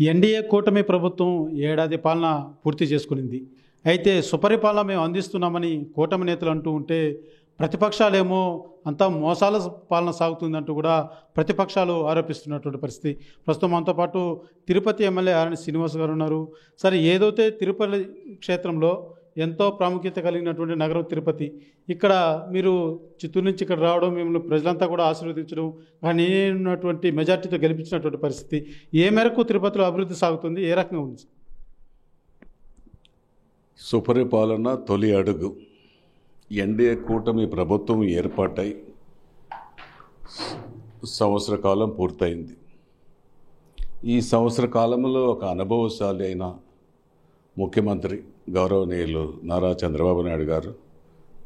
NDA కూటమి ప్రభుత్వం ఏడాది పాలన పూర్తి చేసుకునింది. అయితే సుపరిపాలన మేము అందిస్తున్నామని కూటమి నేతలు అంటూ ఉంటే, ప్రతిపక్షాలేమో అంతా మోసాల పాలన సాగుతుందంటూ కూడా ప్రతిపక్షాలు ఆరోపిస్తున్నటువంటి పరిస్థితి. ప్రస్తుతం మనతో పాటు తిరుపతి ఎమ్మెల్యే ఆర్ఎన్ శ్రీనివాస్ గారు ఉన్నారు. సరే, ఏదైతే తిరుపతి క్షేత్రంలో ఎంతో ప్రాముఖ్యత కలిగినటువంటి నగరం తిరుపతి, ఇక్కడ మీరు చిత్తూరు నుంచి ఇక్కడ రావడం, మిమ్మల్ని ప్రజలంతా కూడా ఆశీర్వదించడం, కానీ ఉన్నటువంటి మెజార్టీతో గెలిపించినటువంటి పరిస్థితి, ఏ మేరకు తిరుపతిలో అభివృద్ధి సాగుతుంది, ఏ రకంగా ఉంది? సుపరిపాలన తొలి అడుగు. ఎన్డీఏ కూటమి ప్రభుత్వం ఏర్పాటై సంవత్సర కాలం పూర్తయింది. ఈ సంవత్సర కాలంలో ఒక అనుభవశాలి అయిన ముఖ్యమంత్రి గౌరవనీయులు నారా చంద్రబాబు నాయుడు గారు,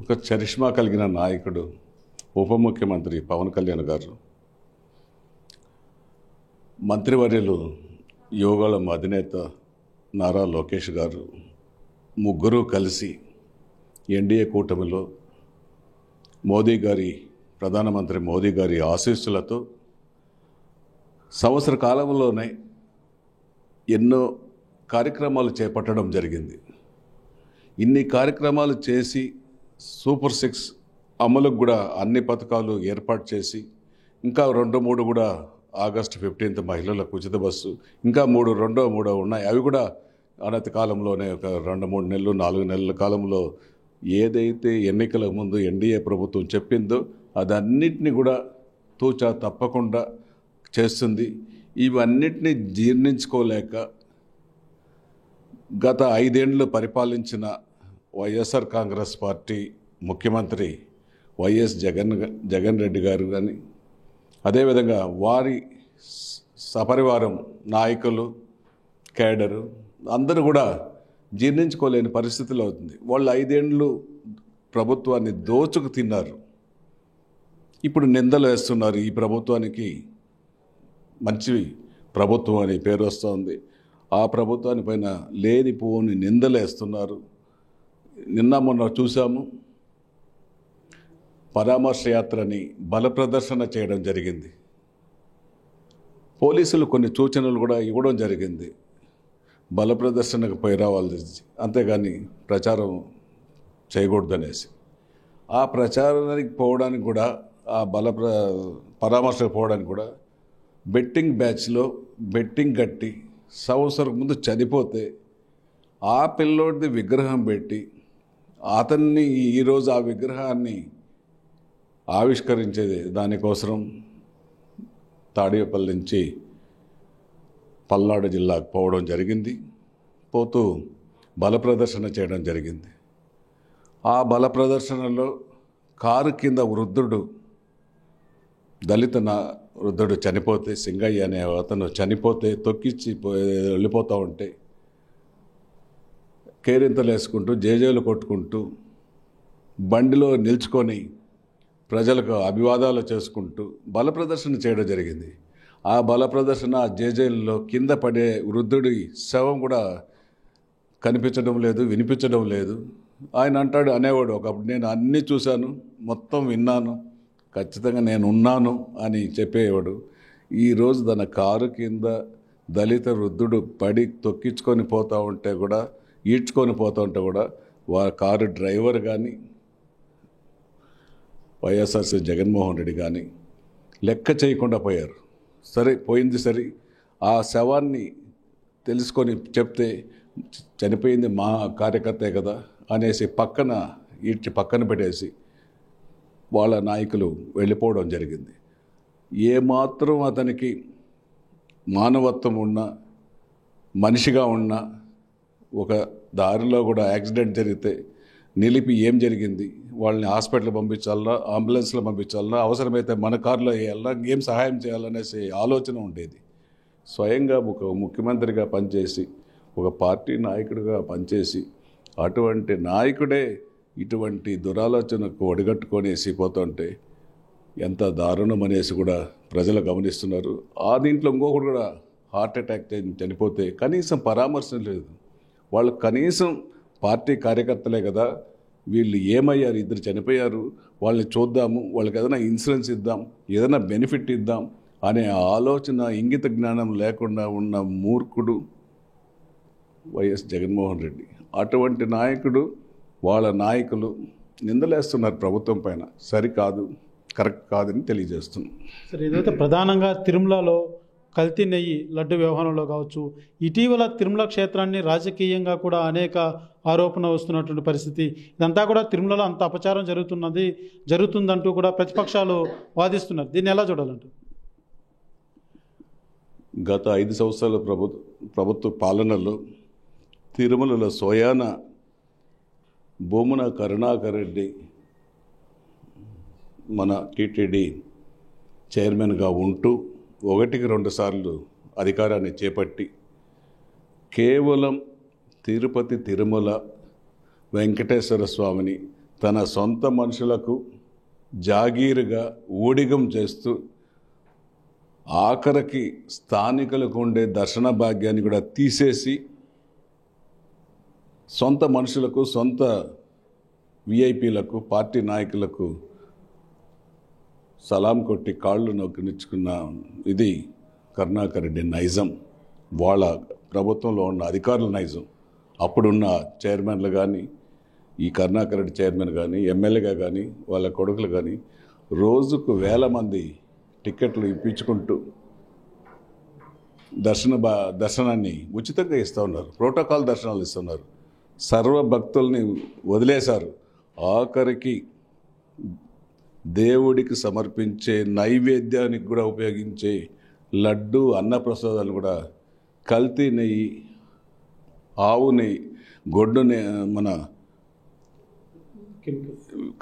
ఒక చరిష్మా కలిగిన నాయకుడు ఉప ముఖ్యమంత్రి పవన్ కళ్యాణ్ గారు, మంత్రివర్యులు యోగాళం అధినేత నారా లోకేష్ గారు, ముగ్గురు కలిసి ఎన్డీఏ కూటమిలో ప్రధానమంత్రి మోదీ గారి ఆశీస్సులతో సంవత్సర కాలంలోనే ఎన్నో కార్యక్రమాలు చేపట్టడం జరిగింది. ఇన్ని కార్యక్రమాలు చేసి సూపర్ 6 అమలుకు కూడా అన్ని పథకాలు ఏర్పాటు చేసి, ఇంకా 2-3 కూడా ఆగస్టు 15 మహిళలకు ఉచిత బస్సు, ఇంకా 2 ఉన్నాయి. అవి కూడా అనతి కాలంలోనే ఒక 2-3 నెలలు 4 నెలల కాలంలో ఏదైతే ఎన్నికల ముందు ఎన్డీఏ ప్రభుత్వం చెప్పిందో అదన్నిటిని కూడా తూచా తప్పకుండా చేస్తుంది. ఇవన్నిటిని జీర్ణించుకోలేక గత 5 ఏళ్ళు పరిపాలించిన వైఎస్ఆర్ కాంగ్రెస్ పార్టీ ముఖ్యమంత్రి వైఎస్ జగన్ రెడ్డి గారు కానీ, అదేవిధంగా వారి సపరివారం నాయకులు, కేడరు అందరూ కూడా జీర్ణించుకోలేని పరిస్థితిలో అవుతుంది. వాళ్ళు 5 ఏళ్ళు ప్రభుత్వాన్ని దోచుకు తిన్నారు. ఇప్పుడు నిందలు వేస్తున్నారు. ఈ ప్రభుత్వానికి మంచి ప్రభుత్వం అని పేరు వస్తుంది, ఆ ప్రభుత్వాని పైన లేనిపోని నిందలు వేస్తున్నారు. నిన్న మొన్న చూసాము, పరామర్శ యాత్రని బల ప్రదర్శన చేయడం జరిగింది. పోలీసులు కొన్ని సూచనలు కూడా ఇవ్వడం జరిగింది, బల ప్రదర్శనకు పోయి రావాలి, అంతేగాని ప్రచారం చేయకూడదనేసి. ఆ ప్రచారానికి పోవడానికి కూడా, ఆ పరామర్శకు పోవడానికి కూడా బెట్టింగ్ బ్యాచ్లో బెట్టింగ్ కట్టి సంవత్సరం ముందు చనిపోతే ఆ పిల్లోడిది విగ్రహం పెట్టి అతన్ని ఈరోజు ఆ విగ్రహాన్ని ఆవిష్కరించేది దానికోసం తాడేపల్లి నుంచి పల్నాడు జిల్లాకు పోవడం జరిగింది. పోతూ బల ప్రదర్శన చేయడం జరిగింది. ఆ బల ప్రదర్శనలో కారు కింద దళిత వృద్ధుడు చనిపోతే, సింగయ్య అనే అతను చనిపోతే తొక్కిచ్చి వెళ్ళిపోతూ ఉంటే కేరింతలు వేసుకుంటూ జేజేలు కొట్టుకుంటూ బండిలో నిల్చుకొని ప్రజలకు అభివాదాలు చేసుకుంటూ బల ప్రదర్శన చేయడం జరిగింది. ఆ బల ప్రదర్శన జేజేల్లో కింద పడే వృద్ధుడి శవం కూడా కనిపించడం లేదు, వినిపించడం లేదు. ఆయన అనేవాడు ఒకప్పుడు, నేను అన్నీ చూశాను, మొత్తం విన్నాను, ఖచ్చితంగా నేను ఉన్నాను అని చెప్పేవాడు. ఈరోజు తన కారు కింద దళిత వృద్ధుడు పడి తొక్కించుకొని పోతూ ఉంటే కూడా, ఈడ్చుకొని పోతూ ఉంటే కూడా కారు డ్రైవర్ కానీ వైఎస్ఆర్సీ జగన్మోహన్ రెడ్డి కానీ లెక్క చేయకుండా పోయారు. సరే, పోయింది సరే, ఆ శవాన్ని తెలుసుకొని చెప్తే చనిపోయింది మా కార్యకర్తే కదా అనేసి పక్కన పెట్టేసి వాళ్ళ నాయకులు వెళ్ళిపోవడం జరిగింది. ఏమాత్రం అతనికి మానవత్వం ఉన్న మనిషిగా ఉన్న, ఒక దారిలో కూడా యాక్సిడెంట్ జరిగితే నిలిపి ఏం జరిగింది, వాళ్ళని హాస్పిటల్ పంపించాలన్నా, అంబులెన్స్లో పంపించాలన్నా, అవసరమైతే మన కారులో వేయాలన్నా, ఏం సహాయం చేయాలనేసి ఆలోచన ఉండేది. స్వయంగా ఒక ముఖ్యమంత్రిగా పనిచేసి, ఒక పార్టీ నాయకుడిగా పనిచేసి, అటువంటి నాయకుడే ఇటువంటి దురాలోచనకు ఒడిగట్టుకొనేసి పోతుంటే ఎంత దారుణం అనేసి కూడా ప్రజలు గమనిస్తున్నారు. ఆ దీంట్లో ఇంకొకటి కూడా హార్ట్ అటాక్ చనిపోతే కనీసం పరామర్శ లేదు. వాళ్ళు కనీసం పార్టీ కార్యకర్తలే కదా, వీళ్ళు ఏమయ్యారు, 2 చనిపోయారు, వాళ్ళని చూద్దాము, వాళ్ళకి ఏదైనా ఇన్సూరెన్స్ ఇద్దాం, ఏదైనా బెనిఫిట్ ఇద్దాం అనే ఆలోచన ఇంగిత జ్ఞానం లేకుండా ఉన్న మూర్ఖుడు వైఎస్ జగన్మోహన్ రెడ్డి. అటువంటి నాయకుడు, వాళ్ళ నాయకులు నిందలేస్తున్నారు ప్రభుత్వం పైన. సరికాదు, కరెక్ట్ కాదని తెలియజేస్తున్నాం. సరే, ఏదైతే ప్రధానంగా తిరుమలలో కల్తీ నెయ్యి లడ్డు వ్యవహారంలో కావచ్చు, ఇటీవల తిరుమల క్షేత్రాన్ని రాజకీయంగా కూడా అనేక ఆరోపణ వస్తున్నటువంటి పరిస్థితి, ఇదంతా కూడా తిరుమలలో అంత అపచారం జరుగుతుందంటూ కూడా ప్రతిపక్షాలు వాదిస్తున్నారు. దీన్ని ఎలా చూడాలంటారు? గత 5 సంవత్సరాల ప్రభుత్వ పాలనలో తిరుమలలో సోయాన భూమున కరుణాకర్ రెడ్డి మన టీటీడీ చైర్మన్గా ఉంటూ 1-2 సార్లు అధికారాన్ని చేపట్టి కేవలం తిరుపతి తిరుమల వెంకటేశ్వర స్వామిని తన సొంత మనుషులకు జాగీరుగా ఊడిగం చేస్తూ ఆఖరికి స్థానికులకు ఉండే దర్శన భాగ్యాన్ని కూడా తీసేసి సొంత మనుషులకు, సొంత విఐపీలకు, పార్టీ నాయకులకు సలాం కొట్టి కాళ్ళు నొక్కినిచ్చుకున్న ఇది కరుణాకర్ రెడ్డి నైజం. వాళ్ళ ప్రభుత్వంలో ఉన్న అధికారుల నైజం. అప్పుడున్న చైర్మన్లు కానీ, ఈ కరుణాకర్ రెడ్డి చైర్మన్ కానీ, ఎమ్మెల్యేగా కానీ, వాళ్ళ కొడుకులు కానీ రోజుకు 1000 మంది టికెట్లు ఇప్పించుకుంటూ దర్శనాన్ని ఉచితంగా ఇస్తూ ఉన్నారు. ప్రోటోకాల్ దర్శనాలు ఇస్తున్నారు. సర్వ భక్తుల్ని వదిలేశారు. ఆఖరికి దేవుడికి సమర్పించే నైవేద్యానికి కూడా ఉపయోగించే లడ్డు, అన్నప్రసాదాలు కూడా కల్తీ నెయ్యి, ఆవు నెయ్యి, గొడ్డు మన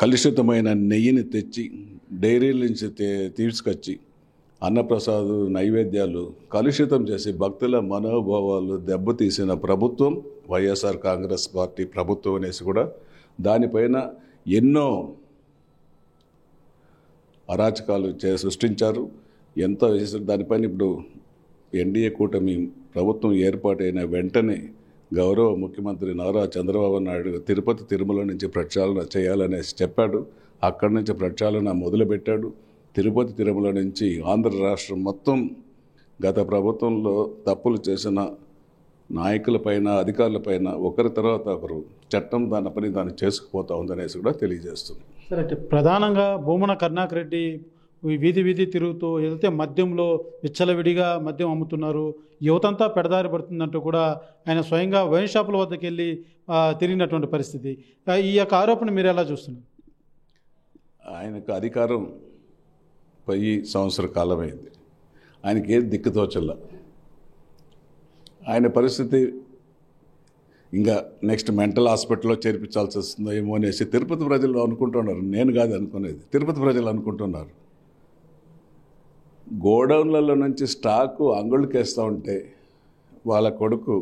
కలుషితమైన నెయ్యిని తెచ్చి డైరీల నుంచి తీసుకొచ్చి అన్నప్రసాదు నైవేద్యాలు కలుషితం చేసి భక్తుల మనోభావాలు దెబ్బతీసిన ప్రభుత్వం వైఎస్ఆర్ కాంగ్రెస్ పార్టీ ప్రభుత్వం అనేసి కూడా దానిపైన ఎన్నో అరాచకాలు సృష్టించారు. ఎంతో చేశారు. దానిపైన ఇప్పుడు ఎన్డీఏ కూటమి ప్రభుత్వం ఏర్పాటైన వెంటనే గౌరవ ముఖ్యమంత్రి నారా చంద్రబాబు నాయుడు తిరుపతి తిరుమల నుంచి ప్రక్షాళన చేయాలనేసి చెప్పాడు. అక్కడి నుంచి ప్రక్షాళన మొదలుపెట్టాడు. తిరుపతి తిరుమల నుంచి ఆంధ్ర రాష్ట్రం మొత్తం గత ప్రభుత్వంలో తప్పులు చేసిన నాయకులపైన, అధికారులపైన ఒకరి తర్వాత ఒకరు చట్టం దాని పని దాన్ని చేసుకుపోతా ఉందనేసి కూడా తెలియజేస్తుంది. సరే, అంటే ప్రధానంగా భూమన కరుణాకర్ రెడ్డి వీధి తిరుగుతూ ఏదైతే మద్యంలో విచ్చలవిడిగా మద్యం అమ్ముతున్నారు, యువతంతా పెడదారి పడుతుందంటూ కూడా ఆయన స్వయంగా వైన్ షాపుల వద్దకు వెళ్ళి తిరిగినటువంటి పరిస్థితి. ఈ యొక్క ఆరోపణ మీరు ఎలా చూస్తున్నారు? ఆయనకు అధికారం 10 సంవత్సర కాలమైంది. ఆయనకి ఏది దిక్కుతోచల్లా. ఆయన పరిస్థితి ఇంకా నెక్స్ట్ మెంటల్ హాస్పిటల్లో చేర్పించాల్సి వస్తుందో ఏమో అనేసి తిరుపతి ప్రజలు అనుకుంటున్నారు. నేను కాదు అనుకునేది, తిరుపతి ప్రజలు అనుకుంటున్నారు. గోడౌన్లలో నుంచి స్టాకు అంగుళ్ళకి వేస్తూ ఉంటే వాళ్ళ కొడుకు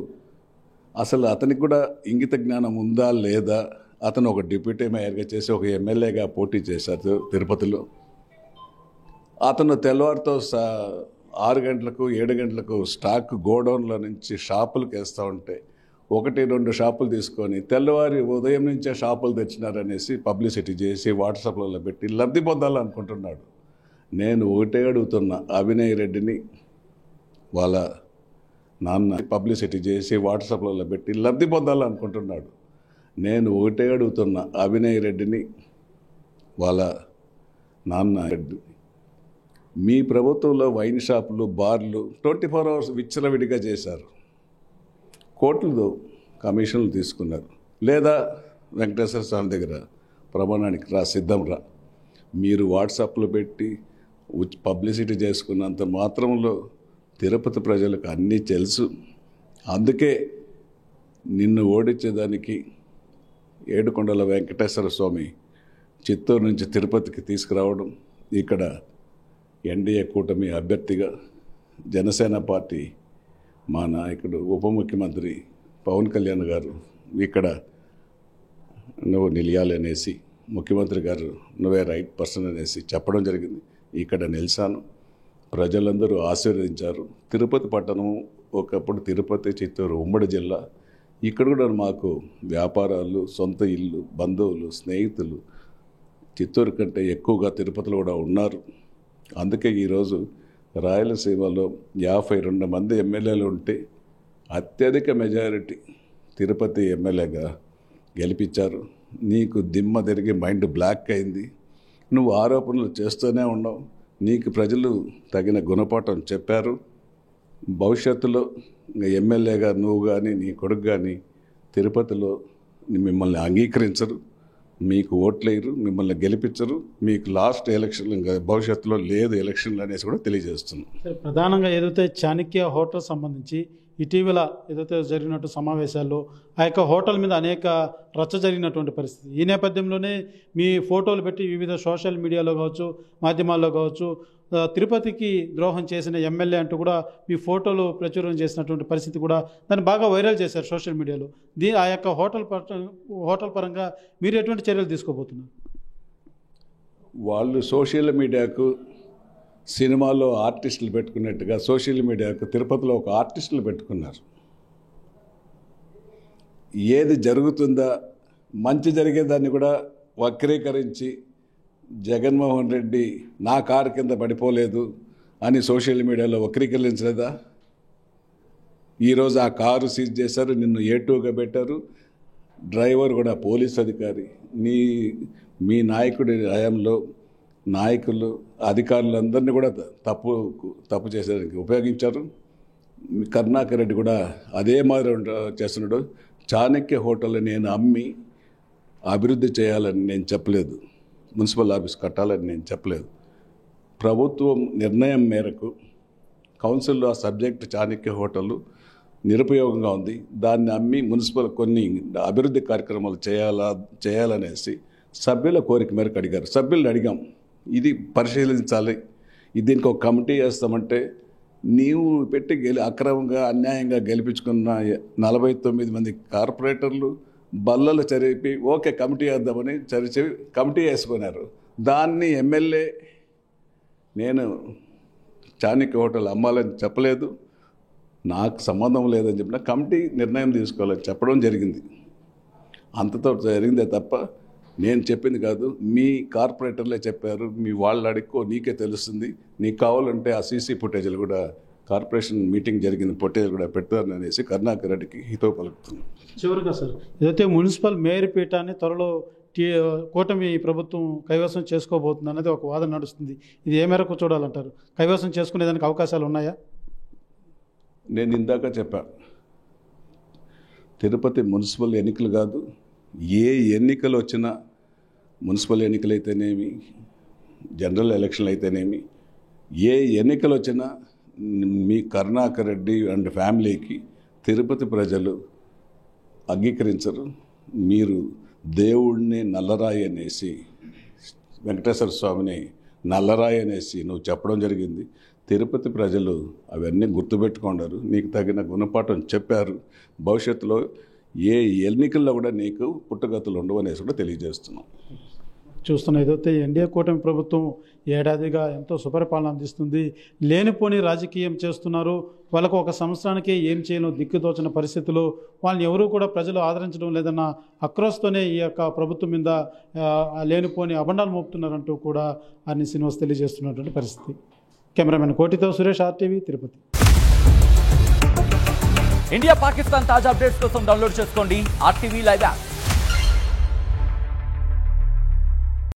అసలు అతనికి కూడా ఇంగిత జ్ఞానం ఉందా లేదా, అతను ఒక డిప్యూటీ మేయర్గా చేసి ఒక ఎమ్మెల్యేగా పోటీ చేశారు తిరుపతిలో. అతను తెల్లవారితో 6 గంటలకు 7 గంటలకు స్టాక్ గోడౌన్ల నుంచి షాపులకు వేస్తూ ఉంటే 1-2 షాపులు తీసుకొని తెల్లవారి ఉదయం నుంచే షాపులు తెచ్చినారనేసి పబ్లిసిటీ చేసి వాట్సాప్లలో పెట్టి లబ్ధి పొందాలనుకుంటున్నాడు. నేను ఒకటే అడుగుతున్నా, అభినయ్ రెడ్డిని వాళ్ళ నాన్న పబ్లిసిటీ చేసి వాట్సాప్లలో పెట్టి లబ్ధి పొందాలనుకుంటున్నాడు. నేను ఒకటే అడుగుతున్నా, అభినయ్ రెడ్డిని వాళ్ళ నాన్న రెడ్డి, మీ ప్రభుత్వంలో వైన్ షాపులు, బార్లు 24 అవర్స్ విచ్చలవిడిగా చేశారు. కోట్లతో కమిషన్లు తీసుకున్నారు. లేదా వెంకటేశ్వర స్వామి దగ్గర ప్రమాణానికి సిద్ధం రా. మీరు వాట్సాప్లో పెట్టి పబ్లిసిటీ చేసుకున్నంత మాత్రంలో తిరుపతి ప్రజలకు అన్నీ తెలుసు. అందుకే నిన్ను ఓడించేదానికి ఏడుకొండల వెంకటేశ్వర స్వామి చిత్తూరు నుంచి తిరుపతికి తీసుకురావడం, ఇక్కడ ఎన్డీఏ కూటమి అభ్యర్థిగా జనసేన పార్టీ మా నాయకుడు ఉప ముఖ్యమంత్రి పవన్ కళ్యాణ్ గారు ఇక్కడ నువ్వు నిలియాలనేసి ముఖ్యమంత్రి గారు నువ్వే రైట్ పర్సన్ అనేసి చెప్పడం జరిగింది. ఇక్కడ నిలిచాను. ప్రజలందరూ ఆశీర్వదించారు. తిరుపతి పట్టణం ఒకప్పుడు తిరుపతి, చిత్తూరు ఉమ్మడి జిల్లా. ఇక్కడ కూడా మాకు వ్యాపారాలు, సొంత ఇల్లు, బంధువులు, స్నేహితులు చిత్తూరు కంటే ఎక్కువగా తిరుపతిలో కూడా ఉన్నారు. అందుకే ఈరోజు రాయలసీమలో 52 మంది ఎమ్మెల్యేలు ఉంటే అత్యధిక మెజారిటీ తిరుపతి ఎమ్మెల్యేగా గెలిపించారు. నీకు దిమ్మ తిరిగి మైండ్ బ్లాక్ అయింది. నువ్వు ఆరోపణలు చేస్తూనే ఉన్నావు. నీకు ప్రజలు తగిన గుణపాఠం చెప్పారు. భవిష్యత్తులో ఎమ్మెల్యేగా నువ్వు కానీ నీ కొడుకు కానీ తిరుపతిలో మిమ్మల్ని అంగీకరించరు, మీకు ఓట్లేయరు, మిమ్మల్ని గెలిపించరు. మీకు లాస్ట్ ఎలక్షన్లు ఇంకా భవిష్యత్తులో లేదు ఎలక్షన్లు అనేసి కూడా తెలియజేస్తున్నాం. ప్రధానంగా ఏదైతే చాణక్య హోటల్ సంబంధించి ఇటీవల ఏదైతే జరిగినట్టు సమావేశాల్లో ఆ యొక్క హోటల్ మీద అనేక రచ్చ జరిగినటువంటి పరిస్థితి. ఈ నేపథ్యంలోనే మీ ఫోటోలు పెట్టి వివిధ సోషల్ మీడియాలో కావచ్చు, మాధ్యమాల్లో కావచ్చు, తిరుపతికి ద్రోహం చేసిన ఎమ్మెల్యే అంటూ కూడా మీ ఫోటోలు ప్రచురం చేసినటువంటి పరిస్థితి కూడా దాన్ని బాగా వైరల్ చేశారు సోషల్ మీడియాలో. ఆ యొక్క హోటల్ పరంగా మీరు ఎటువంటి చర్యలు తీసుకోబోతున్నారు? వాళ్ళు సోషల్ మీడియాకు సినిమాలో ఆర్టిస్టులు పెట్టుకున్నట్టుగా సోషల్ మీడియాకు తిరుపతిలో ఒక ఆర్టిస్టులు పెట్టుకున్నారు. ఏది జరుగుతుందా మంచి జరిగేదాన్ని కూడా వక్రీకరించి జగన్మోహన్ రెడ్డి నా కారు కింద పడిపోలేదు అని సోషల్ మీడియాలో వక్రీకరించలేదా? ఈరోజు ఆ కారు సీజ్ చేశారు, నిన్ను A2గా పెట్టారు. డ్రైవర్ కూడా పోలీస్ అధికారి. మీ నాయకుడి హయాంలో నాయకులు అధికారులందరినీ కూడా తప్పు చేసేదానికి ఉపయోగించారు. కరుణాకర్ రెడ్డి కూడా అదే మాదిరి చేస్తున్నాడు. చాణక్య హోటల్ నేను అమ్మి అభివృద్ధి చేయాలని నేను చెప్పలేదు, మున్సిపల్ ఆఫీస్ కట్టాలని నేను చెప్పలేదు. ప్రభుత్వం నిర్ణయం మేరకు కౌన్సిల్లో ఆ సబ్జెక్ట్ చాణక్య హోటల్ నిరుపయోగంగా ఉంది, దాన్ని అమ్మి మున్సిపల్ కొన్ని అభివృద్ధి కార్యక్రమాలు చేయాలనేసి సభ్యుల కోరిక మేరకు అడిగారు. సభ్యులను అడిగాం, ఇది పరిశీలించాలి, దీనికి ఒక కమిటీ వేస్తామంటే నీవు పెట్టి అక్రమంగా అన్యాయంగా గెలిపించుకున్న 49 మంది కార్పొరేటర్లు బల్లలు చరిపి ఓకే కమిటీ వేద్దామని కమిటీ వేసుకున్నారు. దాన్ని ఎమ్మెల్యే నేను చాణక్య హోటల్ అమ్మాలని చెప్పలేదు, నాకు సంబంధం లేదని చెప్పిన కమిటీ నిర్ణయం తీసుకోవాలని చెప్పడం జరిగింది. అంతతో జరిగిందే తప్ప నేను చెప్పింది కాదు. మీ కార్పొరేటర్లే చెప్పారు, మీ వాళ్ళు అడుక్కో, నీకే తెలుస్తుంది. నీకు కావాలంటే ఆ సీసీ ఫుటేజ్లు కూడా కార్పొరేషన్ మీటింగ్ జరిగిన ఫుటేజ్ కూడా పెడతారని అనేసి కరుణాకర్ రెడ్డికి హితవు పలుకుతుంది. చివరిగా సార్, ఏదైతే మున్సిపల్ మేయర్ పీఠాన్ని త్వరలో కూటమి ప్రభుత్వం కైవసం చేసుకోబోతుంది అనేది ఒక వాదన నడుస్తుంది. ఇది ఏ మేరకు చూడాలంటారు? కైవసం చేసుకునేదానికి అవకాశాలు ఉన్నాయా? నేను ఇందాక చెప్పాను, తిరుపతి మున్సిపల్ ఎన్నికలు కాదు, ఏ ఎన్నికలు వచ్చినా, మున్సిపల్ ఎన్నికలు అయితేనేమి, జనరల్ ఎలక్షన్లు అయితేనేమి, ఏ ఎన్నికలు వచ్చినా మీ కరుణాకర్ రెడ్డి అండ్ ఫ్యామిలీకి తిరుపతి ప్రజలు అంగీకరించరు. మీరు దేవుడిని నల్లరాయి అనేసి, వెంకటేశ్వర స్వామిని నల్లరాయి అనేసి నువ్వు చెప్పడం జరిగింది. తిరుపతి ప్రజలు అవన్నీ గుర్తుపెట్టుకున్నారు, నీకు తగిన గుణపాఠం చెప్పారు. భవిష్యత్తులో ఏ ఎన్నికల్లో కూడా నీకు పుట్టగతులు ఉండవనేసి కూడా తెలియజేస్తున్నాం. చూస్తున్న ఏదైతే ఎన్డీఏ కూటమి ప్రభుత్వం ఏడాదిగా ఎంతో సుపరిపాలన అందిస్తుంది, లేనిపోని రాజకీయం చేస్తున్నారు. వాళ్ళకు ఒక సంవత్సరానికి ఏం చేయను దిక్కుదోచిన పరిస్థితులు, వాళ్ళని ఎవరూ కూడా ప్రజలు ఆదరించడం లేదన్న అక్రోస్తోనే ఈ యొక్క ప్రభుత్వం మీద లేనిపోని అబండాలు మోపుతున్నారంటూ కూడా అన్ని శ్రీనివాస్ తెలియజేస్తున్నటువంటి పరిస్థితి. కెమెరామెన్ కోటితో సురేష్, RTV, తిరుపతి. ఇండియా పాకిస్తాన్ తాజా అప్డేట్స్ కోసం డౌన్లోడ్ చేసుకోండి RTV లైవ్ యాప్.